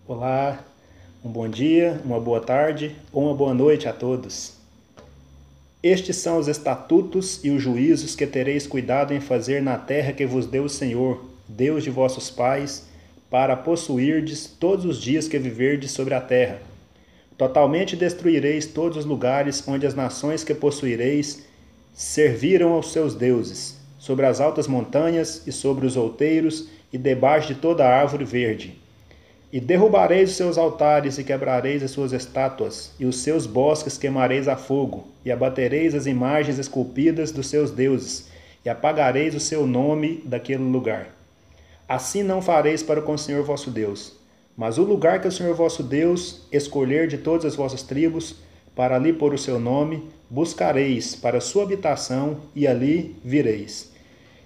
Olá, um bom dia, uma boa tarde ou uma boa noite a todos. Estes são os estatutos e os juízos que tereis cuidado em fazer na terra que vos deu o Senhor, Deus de vossos pais, para possuirdes todos os dias que viverdes sobre a terra. Totalmente destruireis todos os lugares onde as nações que possuireis serviram aos seus deuses, sobre as altas montanhas e sobre os outeiros e debaixo de toda árvore verde. E derrubareis os seus altares e quebrareis as suas estátuas, e os seus bosques queimareis a fogo, e abatereis as imagens esculpidas dos seus deuses, e apagareis o seu nome daquele lugar. Assim não fareis para com o Senhor vosso Deus. Mas o lugar que o Senhor vosso Deus escolher de todas as vossas tribos, para ali pôr o seu nome, buscareis para sua habitação, e ali vireis.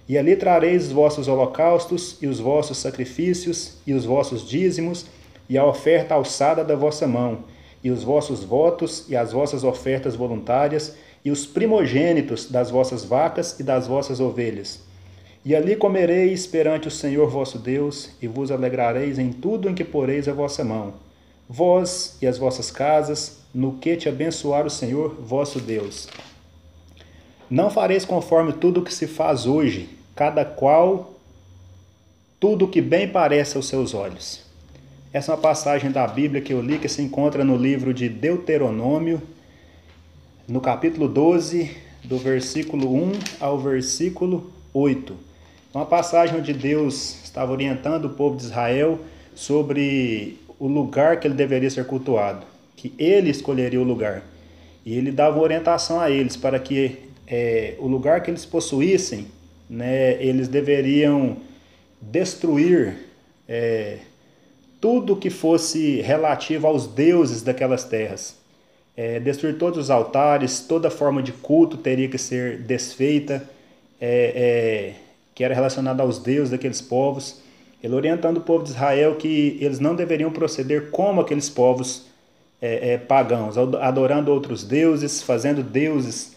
E ali trareis os vossos holocaustos, e os vossos sacrifícios, e os vossos dízimos, e a oferta alçada da vossa mão, e os vossos votos, e as vossas ofertas voluntárias, e os primogênitos das vossas vacas e das vossas ovelhas. E ali comereis perante o Senhor vosso Deus, e vos alegrareis em tudo em que poreis a vossa mão, vós e as vossas casas, no que te abençoar o Senhor vosso Deus. Não fareis conforme tudo o que se faz hoje, cada qual tudo o que bem parece aos seus olhos. Essa é uma passagem da Bíblia que eu li, que se encontra no livro de Deuteronômio, no capítulo 12, do versículo 1 ao versículo 8. Uma passagem onde Deus estava orientando o povo de Israel sobre o lugar que ele deveria ser cultuado, que ele escolheria o lugar. E ele dava uma orientação a eles para que o lugar que eles possuíssem, né, eles deveriam destruir tudo que fosse relativo aos deuses daquelas terras. Destruir todos os altares, toda forma de culto teria que ser desfeita, que era relacionada aos deuses daqueles povos. Ele orientando o povo de Israel que eles não deveriam proceder como aqueles povos pagãos, adorando outros deuses, fazendo deuses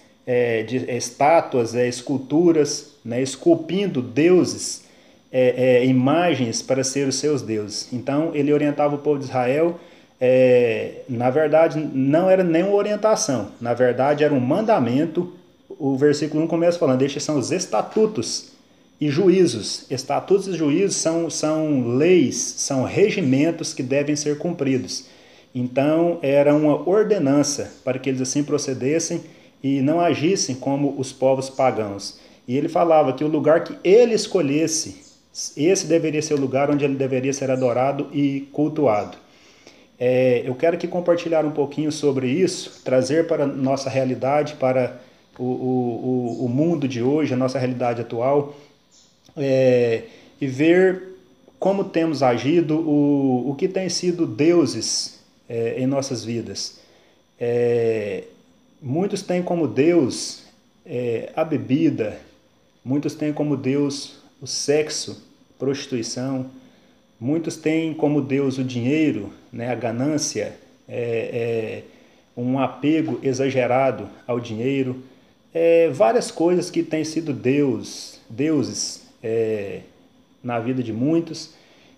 de estátuas, esculturas, né, esculpindo deuses, imagens para ser os seus deuses. Então ele orientava o povo de Israel, na verdade não era nenhuma orientação, na verdade era um mandamento. O versículo 1 começa falando, estes são os estatutos e juízos. Estatutos e juízos são leis, são regimentos que devem ser cumpridos. Então era uma ordenança para que eles assim procedessem e não agissem como os povos pagãos. E ele falava que o lugar que ele escolhesse, esse deveria ser o lugar onde ele deveria ser adorado e cultuado. Eu quero aqui compartilhar um pouquinho sobre isso, trazer para a nossa realidade, para o mundo de hoje, a nossa realidade atual, e ver como temos agido, o que tem sido deuses em nossas vidas. Muitos têm como Deus a bebida, muitos têm como Deus o sexo, prostituição, muitos têm como Deus o dinheiro, né, a ganância, um apego exagerado ao dinheiro, várias coisas que têm sido deuses na vida de muitos,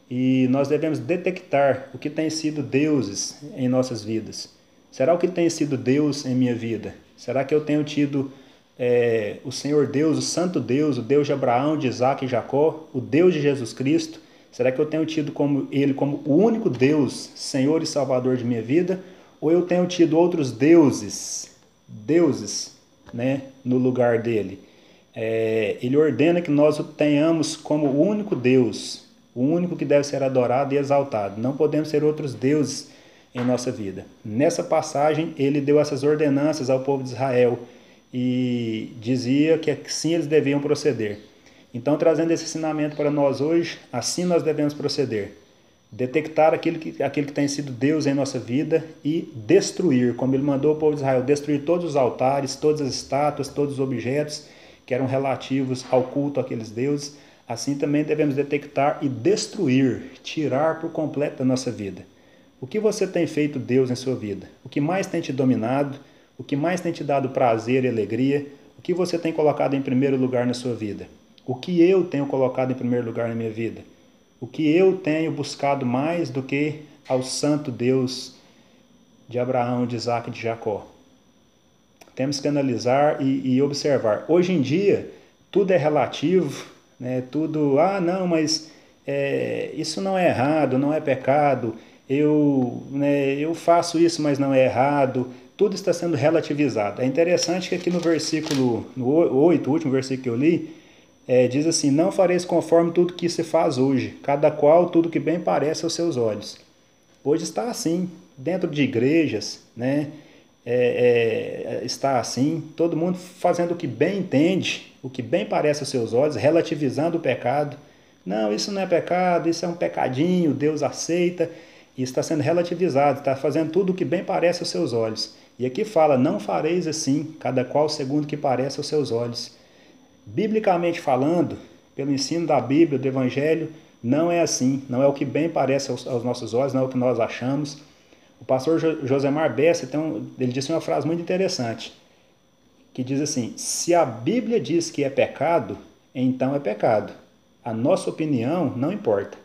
e nós devemos detectar o que tem sido deuses em nossas vidas. Será o que tem sido Deus em minha vida? Será que eu tenho tido o Senhor Deus, o Santo Deus, o Deus de Abraão, de Isaac e Jacó, o Deus de Jesus Cristo? Será que eu tenho tido Ele como o único Deus, Senhor e Salvador de minha vida? Ou eu tenho tido outros deuses, né, no lugar dele? Ele ordena que nós o tenhamos como o único Deus, o único que deve ser adorado e exaltado. Não podemos ser outros deuses em nossa vida. Nessa passagem, ele deu essas ordenanças ao povo de Israel e dizia que assim eles deviam proceder. Então, trazendo esse ensinamento para nós hoje, assim nós devemos proceder. Detectar aquilo que tem sido Deus em nossa vida e destruir, como ele mandou o povo de Israel, destruir todos os altares, todas as estátuas, todos os objetos que eram relativos ao culto àqueles deuses. Assim também devemos detectar e destruir, tirar por completo da nossa vida. O que você tem feito Deus em sua vida? O que mais tem te dominado? O que mais tem te dado prazer e alegria? O que você tem colocado em primeiro lugar na sua vida? O que eu tenho colocado em primeiro lugar na minha vida? O que eu tenho buscado mais do que ao santo Deus de Abraão, de Isaac e de Jacó? Temos que analisar e observar. Hoje em dia, tudo é relativo, né? Tudo, não, mas isso não é errado, não é pecado, eu faço isso, mas não é errado. Tudo está sendo relativizado. É interessante que aqui no versículo no 8, o último versículo que eu li, diz assim: não fareis conforme tudo que se faz hoje, cada qual tudo que bem parece aos seus olhos. Hoje está assim, dentro de igrejas, né? Está assim, todo mundo fazendo o que bem entende, o que bem parece aos seus olhos, relativizando o pecado. Não, isso não é pecado, isso é um pecadinho, Deus aceita, e está sendo relativizado, está fazendo tudo o que bem parece aos seus olhos. E aqui fala: não fareis assim, cada qual segundo o que parece aos seus olhos. Biblicamente falando, pelo ensino da Bíblia, do Evangelho, não é assim, não é o que bem parece aos nossos olhos, não é o que nós achamos. O pastor Josemar Bessa, ele disse uma frase muito interessante, que diz assim: se a Bíblia diz que é pecado, então é pecado. A nossa opinião não importa.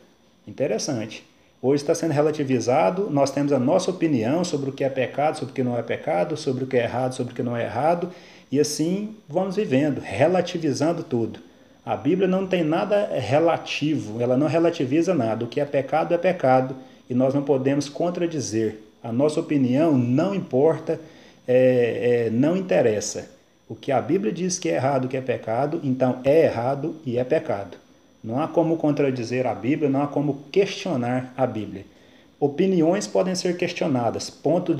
Interessante. Hoje está sendo relativizado, nós temos a nossa opinião sobre o que é pecado, sobre o que não é pecado, sobre o que é errado, sobre o que não é errado, e assim vamos vivendo, relativizando tudo. A Bíblia não tem nada relativo, ela não relativiza nada. O que é pecado, e nós não podemos contradizer. A nossa opinião não importa, não interessa. O que a Bíblia diz que é errado, que é pecado, então é errado e é pecado. Não há como contradizer a Bíblia, não há como questionar a Bíblia. Opiniões podem ser questionadas, pontos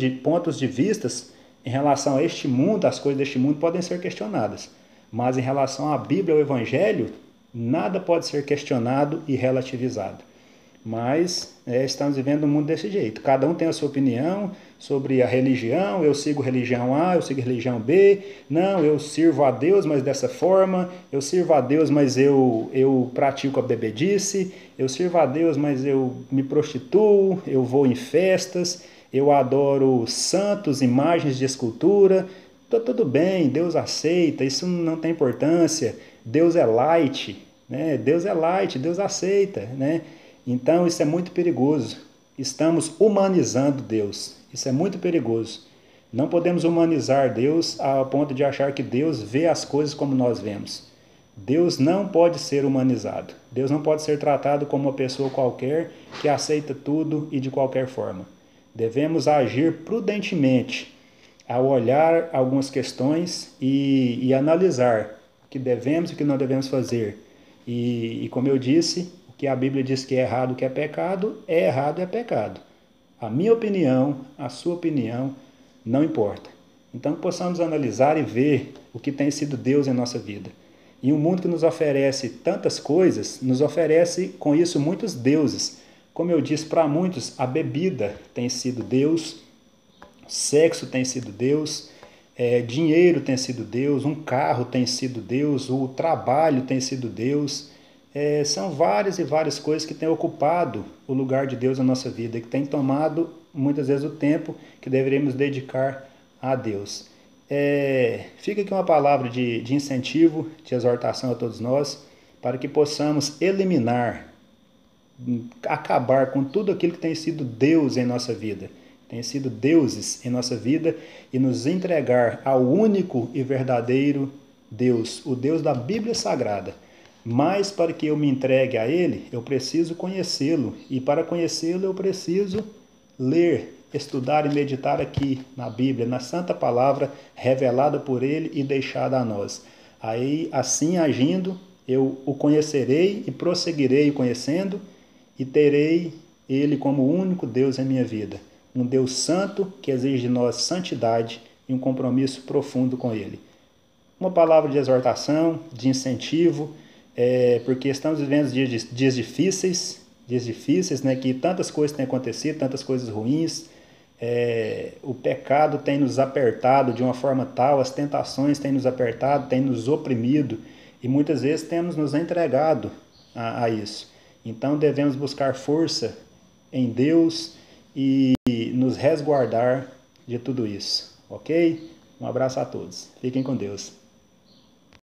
de vistas em relação a este mundo, as coisas deste mundo podem ser questionadas. Mas em relação à Bíblia, ao Evangelho, nada pode ser questionado e relativizado. Mas estamos vivendo um mundo desse jeito. Cada um tem a sua opinião sobre a religião. Eu sigo religião A, eu sigo religião B. Não, eu sirvo a Deus, mas dessa forma. Eu sirvo a Deus, mas eu pratico a bebedice. Eu sirvo a Deus, mas eu me prostituo. Eu vou em festas. Eu adoro santos, imagens de escultura. Tudo bem, Deus aceita, isso não tem importância. Deus é light, né? Deus é light, Deus aceita, né? Então isso é muito perigoso. Estamos humanizando Deus. Isso é muito perigoso. Não podemos humanizar Deus ao ponto de achar que Deus vê as coisas como nós vemos. Deus não pode ser humanizado. Deus não pode ser tratado como uma pessoa qualquer que aceita tudo e de qualquer forma. Devemos agir prudentemente ao olhar algumas questões e analisar o que devemos e o que não devemos fazer. E como eu disse, o que a Bíblia diz que é errado, o que é pecado, é errado, é pecado. A minha opinião, a sua opinião, não importa. Então, possamos analisar e ver o que tem sido Deus em nossa vida. E um mundo que nos oferece tantas coisas, nos oferece com isso muitos deuses. Como eu disse, para muitos, a bebida tem sido Deus, sexo tem sido Deus, dinheiro tem sido Deus, um carro tem sido Deus, o trabalho tem sido Deus. São várias e várias coisas que têm ocupado o lugar de Deus na nossa vida, que têm tomado muitas vezes o tempo que deveríamos dedicar a Deus. Fica aqui uma palavra de incentivo, de exortação a todos nós, para que possamos eliminar, acabar com tudo aquilo que tem sido Deus em nossa vida, tem sido deuses em nossa vida, e nos entregar ao único e verdadeiro Deus, o Deus da Bíblia Sagrada. Mas para que eu me entregue a Ele, eu preciso conhecê-lo, e para conhecê-lo eu preciso ler, estudar e meditar aqui na Bíblia, na Santa Palavra revelada por Ele e deixada a nós. Aí, assim agindo, eu o conhecerei e prosseguirei conhecendo, e terei Ele como o único Deus em minha vida. Um Deus santo que exige de nós santidade e um compromisso profundo com Ele. Uma palavra de exortação, de incentivo, porque estamos vivendo dias difíceis, né, que tantas coisas têm acontecido, tantas coisas ruins. O pecado tem nos apertado de uma forma tal, as tentações têm nos apertado, têm nos oprimido, e muitas vezes temos nos entregado a isso. Então devemos buscar força em Deus e nos resguardar de tudo isso, ok? Um abraço a todos. Fiquem com Deus.